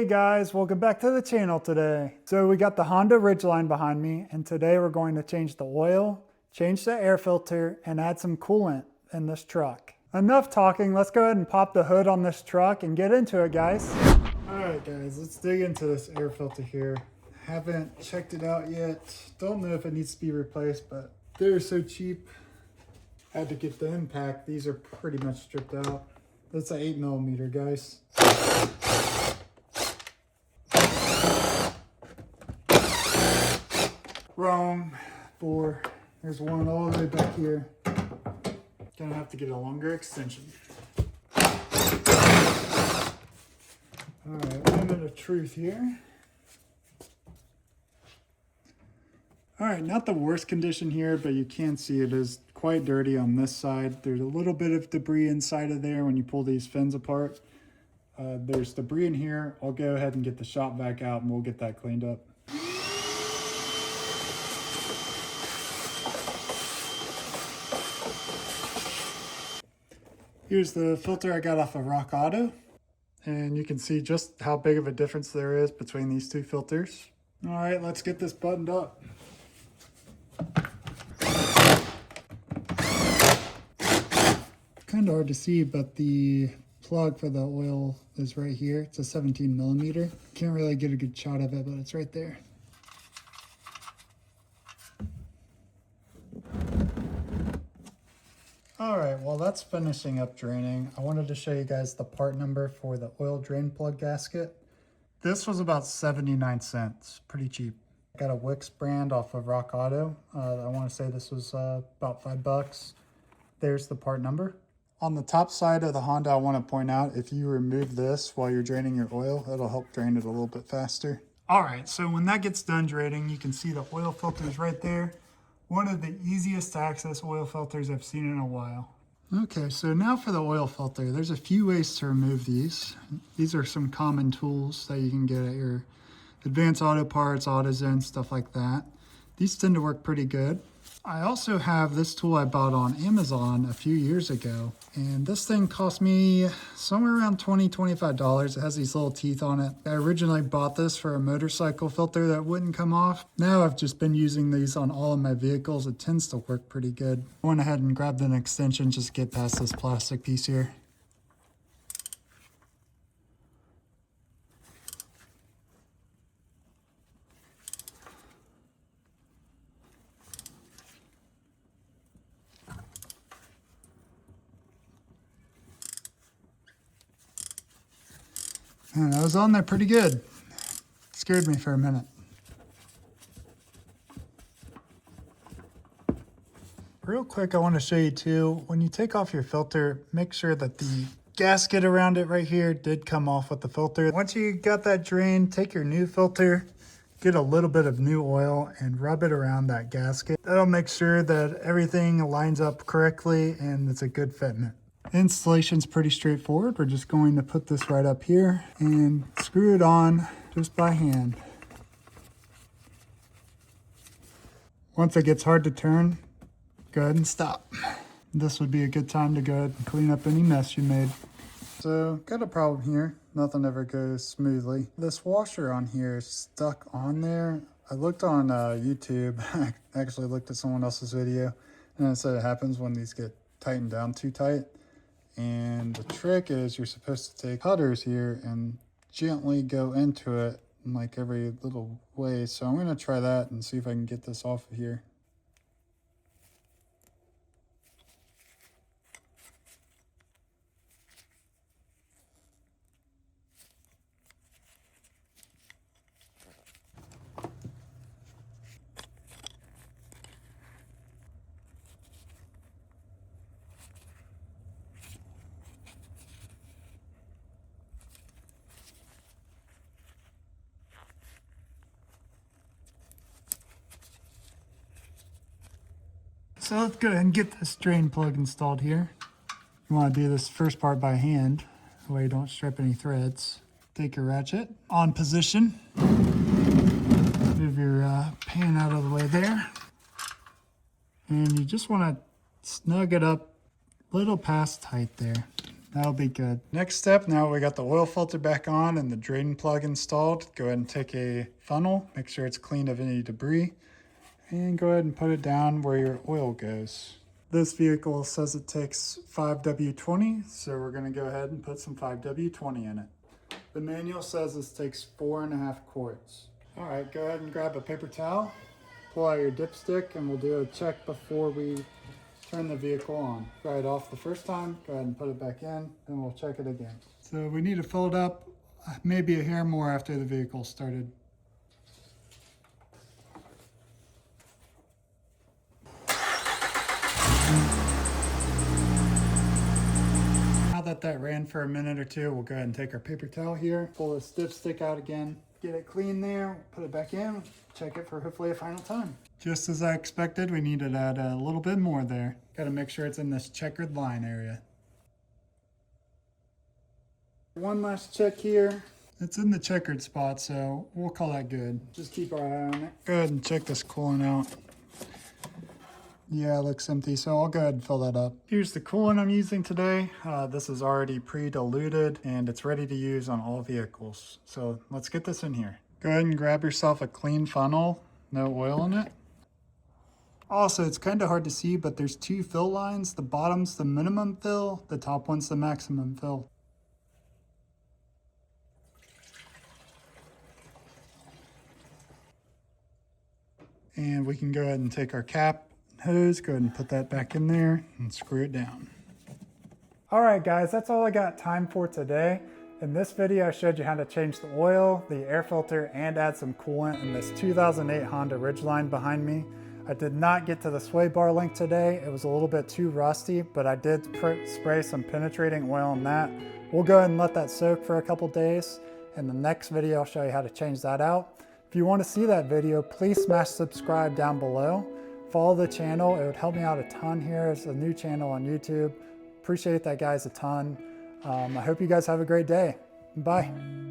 Hey guys, welcome back to the channel today. So we got the Honda Ridgeline behind me, and today we're going to change the oil, change the air filter, and add some coolant in this truck. Enough talking, let's go ahead and pop the hood on this truck and get into it, guys. All right guys, let's dig into this air filter here. Haven't checked it out yet. Don't know if it needs to be replaced, but they're so cheap. Had to get the impact. These are pretty much stripped out. That's an 8mm, guys. Wrong. 4. There's one all the way back here. Gonna have to get a longer extension. Alright, moment of truth here. Alright, not the worst condition here, but you can see it is quite dirty on this side. There's a little bit of debris inside of there when you pull these fins apart. There's debris in here. I'll go ahead and get the shop vac out and we'll get that cleaned up. Here's the filter I got off of Rock Auto, and you can see just how big of a difference there is between these two filters. All right, let's get this buttoned up. Kind of hard to see, but the plug for the oil is right here. It's a 17mm. Can't really get a good shot of it, but it's right there. All right, well that's finishing up draining. I wanted to show you guys the part number for the oil drain plug gasket. This was about 79 cents, pretty cheap. I got a Wix brand off of Rock Auto. I want to say this was about $5. There's the part number. On the top side of the Honda, I want to point out, if you remove this while you're draining your oil, it'll help drain it a little bit faster. All right, so when that gets done draining, you can see the oil filter is right there. One of the easiest to access oil filters I've seen in a while. Okay, so now for the oil filter. There's a few ways to remove these. These are some common tools that you can get at your Advanced Auto Parts, AutoZone, stuff like that. These tend to work pretty good. I also have this tool I bought on Amazon a few years ago, and this thing cost me somewhere around $20, $25. It has these little teeth on it. I originally bought this for a motorcycle filter that wouldn't come off. Now I've just been using these on all of my vehicles. It tends to work pretty good. I went ahead and grabbed an extension just to get past this plastic piece here. And I was on there pretty good. Scared me for a minute. Real quick, I want to show you too, when you take off your filter, make sure that the gasket around it right here did come off with the filter. Once you got that drained, take your new filter, get a little bit of new oil and rub it around that gasket. That'll make sure that everything lines up correctly and it's a good fitment. Installation's pretty straightforward. We're just going to put this right up here and screw it on just by hand. Once it gets hard to turn, go ahead and stop. This would be a good time to go ahead and clean up any mess you made. So, got a problem here. Nothing ever goes smoothly. This washer on here is stuck on there. I looked on YouTube. I actually looked at someone else's video, and it said it happens when these get tightened down too tight. And the trick is you're supposed to take cutters here and gently go into it in like every little way. So I'm going to try that and see if I can get this off of here. So let's go ahead and get this drain plug installed here. You want to do this first part by hand, that way you don't strip any threads. Take your ratchet on position. Move your pan out of the way there. And you just want to snug it up a little past tight there. That'll be good. Next step, now we got the oil filter back on and the drain plug installed. Go ahead and take a funnel, make sure it's clean of any debris, and go ahead and put it down where your oil goes. This vehicle says it takes 5W20, so we're gonna go ahead and put some 5W20 in it. The manual says this takes 4.5 quarts. All right, go ahead and grab a paper towel, pull out your dipstick, and we'll do a check before we turn the vehicle on. Dry it off the first time, go ahead and put it back in, and we'll check it again. So we need to fill it up maybe a hair more after the vehicle started. Now that ran for a minute or two, we'll go ahead and take our paper towel here, pull this dipstick out again, get it clean there, put it back in, check it for hopefully a final time. Just as I expected, we needed to add a little bit more there. Got to make sure it's in this checkered line area. One last check here. It's in the checkered spot, so we'll call that good. Just keep our eye on it. Go ahead and check this coolant out. Yeah, it looks empty, so I'll go ahead and fill that up. Here's the coolant I'm using today. This is already pre-diluted and it's ready to use on all vehicles. So let's get this in here. Go ahead and grab yourself a clean funnel, no oil in it. Also, it's kind of hard to see, but there's two fill lines. The bottom's the minimum fill, the top one's the maximum fill. And we can go ahead and take our cap hose, go ahead and put that back in there and screw it down. All right, guys, that's all I got time for today. In this video, I showed you how to change the oil, the air filter, and add some coolant in this 2008 Honda Ridgeline behind me. I did not get to the sway bar link today. It was a little bit too rusty, but I did spray some penetrating oil on that. We'll go ahead and let that soak for a couple days. In the next video, I'll show you how to change that out. If you want to see that video, please smash subscribe down below. Follow the channel. It would help me out a ton here. It's a new channel on YouTube. Appreciate that, guys, a ton. I hope you guys have a great day. Bye.